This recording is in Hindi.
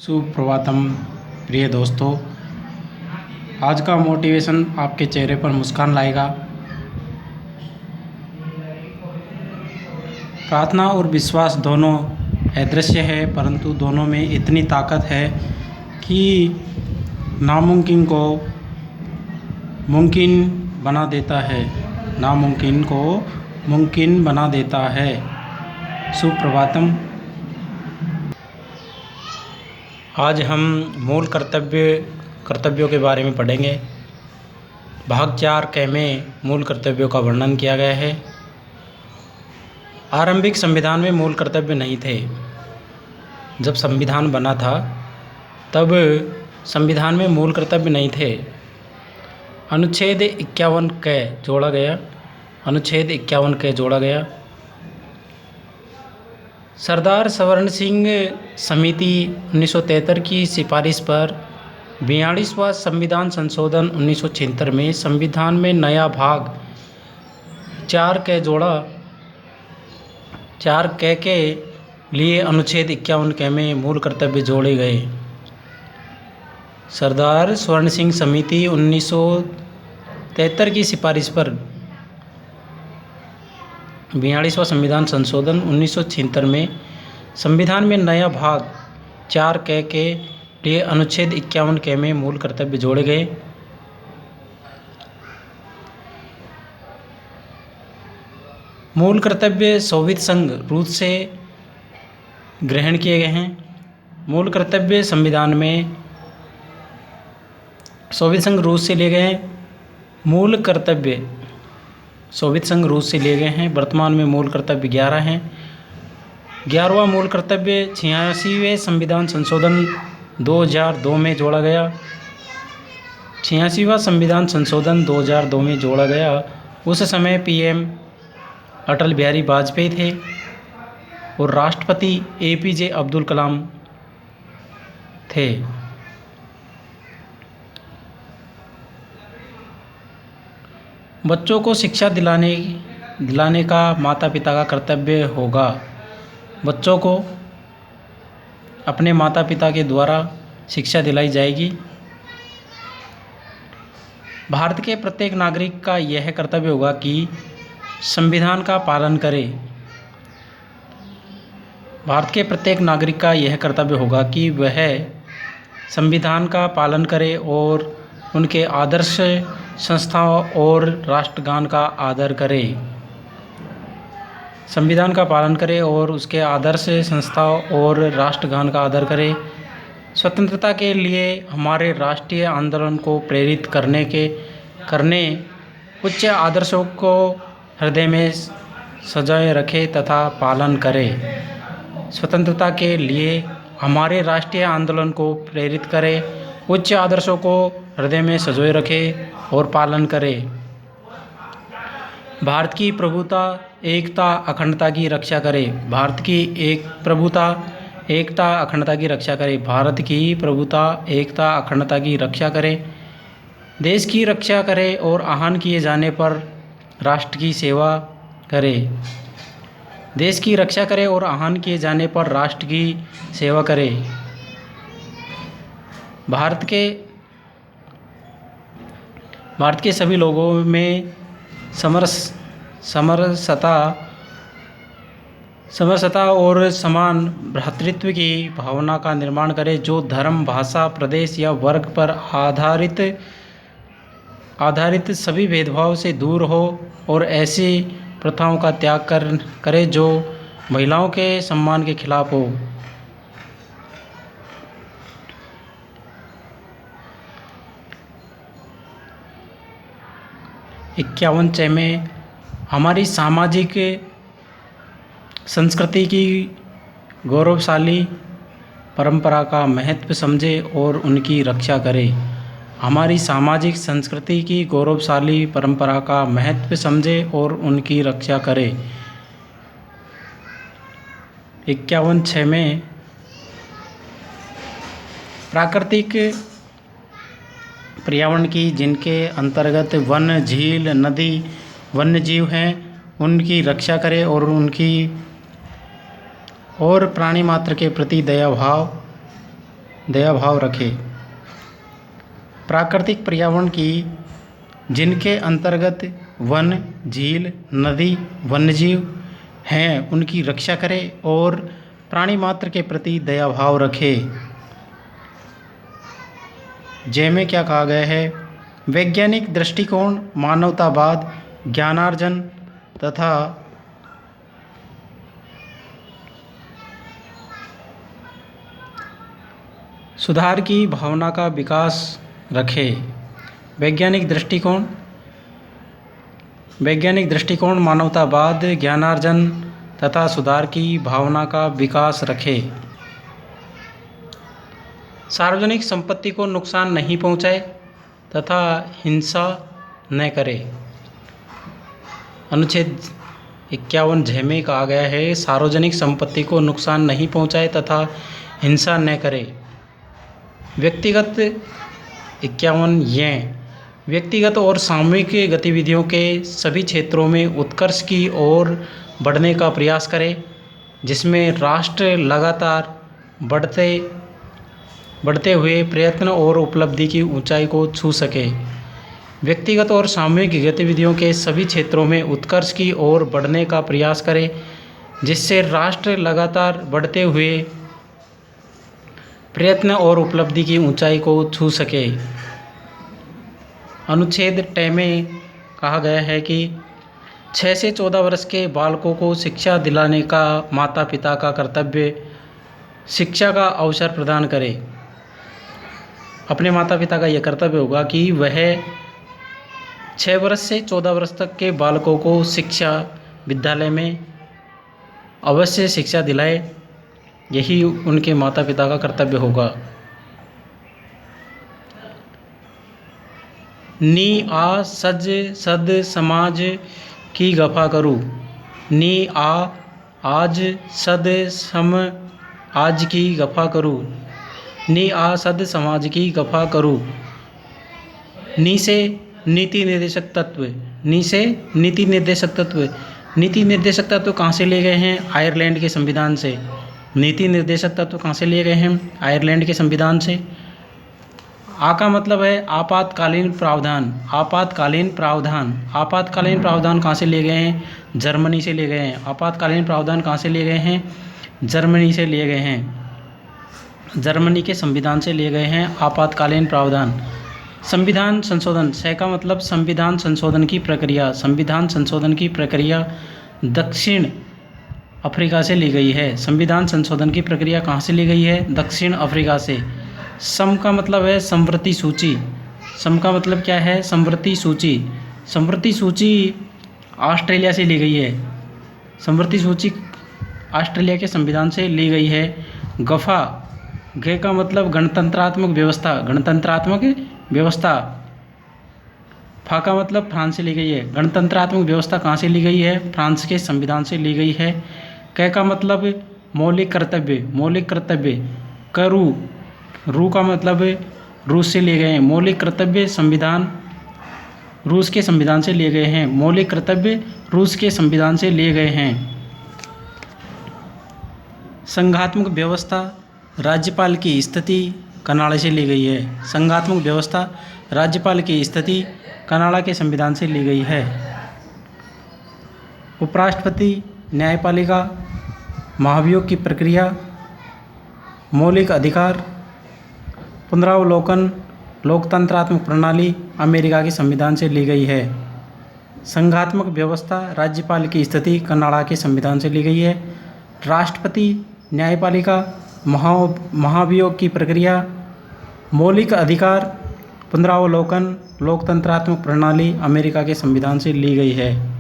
सुप्रभातम प्रिय दोस्तों। आज का मोटिवेशन आपके चेहरे पर मुस्कान लाएगा। प्रार्थना और विश्वास दोनों अदृश्य है, परंतु दोनों में इतनी ताकत है कि नामुमकिन को मुमकिन बना देता है, नामुमकिन को मुमकिन बना देता है। सुप्रभातम। आज हम मूल कर्तव्यों के बारे में पढ़ेंगे। भाग 4 क में मूल कर्तव्यों का वर्णन किया गया है। आरंभिक संविधान में मूल कर्तव्य नहीं थे। जब संविधान बना था तब संविधान में मूल कर्तव्य नहीं थे। अनुच्छेद 51 क जोड़ा गया। अनुच्छेद 51 क जोड़ा गया। सरदार स्वर्ण सिंह समिति 1973 की सिफारिश पर 42वां संविधान संशोधन 1976 में संविधान में नया भाग 4 क जोड़ा। 4 क के लिए अनुच्छेद 51 क में मूल कर्तव्य जोड़े गए। सरदार स्वर्ण सिंह समिति 1973 की सिफारिश पर 42वां संविधान संशोधन 1976 में संविधान में नया भाग 4 क के लिए अनुच्छेद 51 क में मूल कर्तव्य जोड़े गए। मूल कर्तव्य सोवियत संघ रूस से ग्रहण किए गए हैं। मूल कर्तव्य संविधान में सोवियत संघ रूस से लिए गए हैं। मूल कर्तव्य सोवियत संघ रूस से लिए गए हैं। वर्तमान में मूल कर्तव्य 11 हैं। 11वां मूल कर्तव्य 86वें संविधान संशोधन 2002 में जोड़ा गया। 86वां संविधान संशोधन 2002 में जोड़ा गया। उस समय पीएम अटल बिहारी वाजपेयी थे और राष्ट्रपति एपीजे अब्दुल कलाम थे। बच्चों को शिक्षा दिलाने का माता पिता का कर्तव्य होगा। बच्चों को अपने माता पिता के द्वारा शिक्षा दिलाई जाएगी। भारत के प्रत्येक नागरिक का यह कर्तव्य होगा कि संविधान का पालन करे। भारत के प्रत्येक नागरिक का यह कर्तव्य होगा कि वह संविधान का पालन करे और उनके आदर्श संस्थाओं और राष्ट्रगान का आदर करे। संविधान का पालन करे और उसके आदर्श संस्थाओं और राष्ट्रगान का आदर करे। स्वतंत्रता के लिए हमारे राष्ट्रीय आंदोलन को प्रेरित करने उच्च आदर्शों को हृदय में सजाए रखे तथा पालन करे। स्वतंत्रता के लिए हमारे राष्ट्रीय आंदोलन को प्रेरित करे, उच्च आदर्शों को हृदय में सजोए रखे और पालन करे। भारत की प्रभुता, एकता, अखंडता की रक्षा करे। भारत की प्रभुता, एकता, अखंडता की रक्षा करे। भारत की प्रभुता, एकता, अखंडता की रक्षा करे। देश की रक्षा करे और आह्वान किए जाने पर राष्ट्र की सेवा करे। देश की रक्षा करे और आह्वान किए जाने पर राष्ट्र की सेवा करे। भारत के सभी लोगों में समरसता और समान भ्रातृत्व की भावना का निर्माण करे, जो धर्म, भाषा, प्रदेश या वर्ग पर आधारित सभी भेदभाव से दूर हो और ऐसी प्रथाओं का त्याग करे जो महिलाओं के सम्मान के खिलाफ हो। इक्यावन च में हमारी सामाजिक संस्कृति की गौरवशाली परंपरा का महत्व समझे और उनकी रक्षा करे। हमारी सामाजिक संस्कृति की गौरवशाली परंपरा का महत्व समझे और उनकी रक्षा करे। 51(6) में प्राकृतिक पर्यावरण की, जिनके अंतर्गत वन, झील, नदी, वन्यजीव हैं, उनकी रक्षा करे और प्राणी मात्र के प्रति दया भाव दया भाव रखे। प्राकृतिक पर्यावरण की जिनके अंतर्गत वन, झील, नदी, वन्यजीव हैं उनकी रक्षा करे और प्राणी मात्र के प्रति दया भाव रखे। जय में क्या कहा गया है? वैज्ञानिक दृष्टिकोण, मानवतावाद, ज्ञानार्जन तथा सुधार की भावना का विकास रखे। वैज्ञानिक दृष्टिकोण, मानवतावाद, ज्ञानार्जन तथा सुधार की भावना का विकास रखे। सार्वजनिक संपत्ति को नुकसान नहीं पहुंचाए तथा हिंसा न करे। अनुच्छेद 51 झ में कहा गया है सार्वजनिक संपत्ति को नुकसान नहीं पहुंचाए तथा हिंसा न करे। व्यक्तिगत 51 व्यक्तिगत और सामूहिक गतिविधियों के सभी क्षेत्रों में उत्कर्ष की ओर बढ़ने का प्रयास करे, जिसमें राष्ट्र लगातार बढ़ते हुए प्रयत्न और उपलब्धि की ऊंचाई को छू सके। व्यक्तिगत और सामूहिक गतिविधियों के सभी क्षेत्रों में उत्कर्ष की ओर बढ़ने का प्रयास करे, जिससे राष्ट्र लगातार बढ़ते हुए प्रयत्न और उपलब्धि की ऊंचाई को छू सके। अनुच्छेद 10 में कहा गया है कि 6 से 14 वर्ष के बालकों को शिक्षा दिलाने का माता पिता का कर्तव्य शिक्षा का अवसर प्रदान करे। अपने माता पिता का यह कर्तव्य होगा कि वह 6 वर्ष से 14 वर्ष तक के बालकों को शिक्षा विद्यालय में अवश्य शिक्षा दिलाए। यही उनके माता पिता का कर्तव्य होगा। नी आ सज सद समाज की गफा करूँ। नी आ आज सद सम आज की गफा करूँ। नी आ सद समाज की गफा करूँ। नी से नीति निर्देशक तत्व। नी से नीति निर्देशक तत्व। नीति निर्देशक तत्व कहाँ से लिए गए हैं? आयरलैंड के संविधान से। नीति निर्देशक तत्व कहाँ से लिए गए हैं? आयरलैंड के संविधान से। आ का मतलब है आपातकालीन प्रावधान। आपातकालीन प्रावधान। आपातकालीन प्रावधान कहाँ से लिए गए हैं? जर्मनी से लिए गए हैं। आपातकालीन प्रावधान कहाँ से लिए गए हैं? जर्मनी से लिए गए हैं। जर्मनी के संविधान से लिए गए हैं आपातकालीन प्रावधान। संविधान संशोधन। स का मतलब संविधान संशोधन की प्रक्रिया। संविधान संशोधन की प्रक्रिया दक्षिण अफ्रीका से ली गई है। संविधान संशोधन की प्रक्रिया कहाँ से ली गई है? दक्षिण अफ्रीका से। सम का मतलब है समवर्ती सूची। सम का मतलब क्या है? समवर्ती सूची। समवर्ती सूची ऑस्ट्रेलिया से ली गई है। समवर्ती सूची ऑस्ट्रेलिया के संविधान से ली गई है। गफा। ग का मतलब गणतंत्रात्मक व्यवस्था। गणतंत्रात्मक व्यवस्था। फा का मतलब फ्रांस से ली गई है। गणतंत्रात्मक व्यवस्था कहाँ से ली गई है? फ्रांस के संविधान से ली गई है। क का मतलब मौलिक कर्तव्य। मौलिक कर्तव्य। करू। रू का मतलब रूस से लिए गए हैं। मौलिक कर्तव्य संविधान रूस के संविधान से लिए गए हैं। मौलिक कर्तव्य रूस के संविधान से लिए गए हैं। संघात्मक व्यवस्था राज्यपाल की स्थिति कनाडा से ली गई है। संघात्मक व्यवस्था राज्यपाल की स्थिति कनाडा के संविधान से ली गई है। उपराष्ट्रपति, न्यायपालिका, महाभियोग की प्रक्रिया, मौलिक अधिकार, पुनरावलोकन, लोकतंत्रात्मक प्रणाली अमेरिका के संविधान से ली गई है। संघात्मक व्यवस्था राज्यपाल की स्थिति कनाडा के संविधान से ली गई है। राष्ट्रपति, न्यायपालिका, महाभियोग की प्रक्रिया, मौलिक अधिकार, पुनरावलोकन, लोकतंत्रात्मक प्रणाली अमेरिका के संविधान से ली गई है।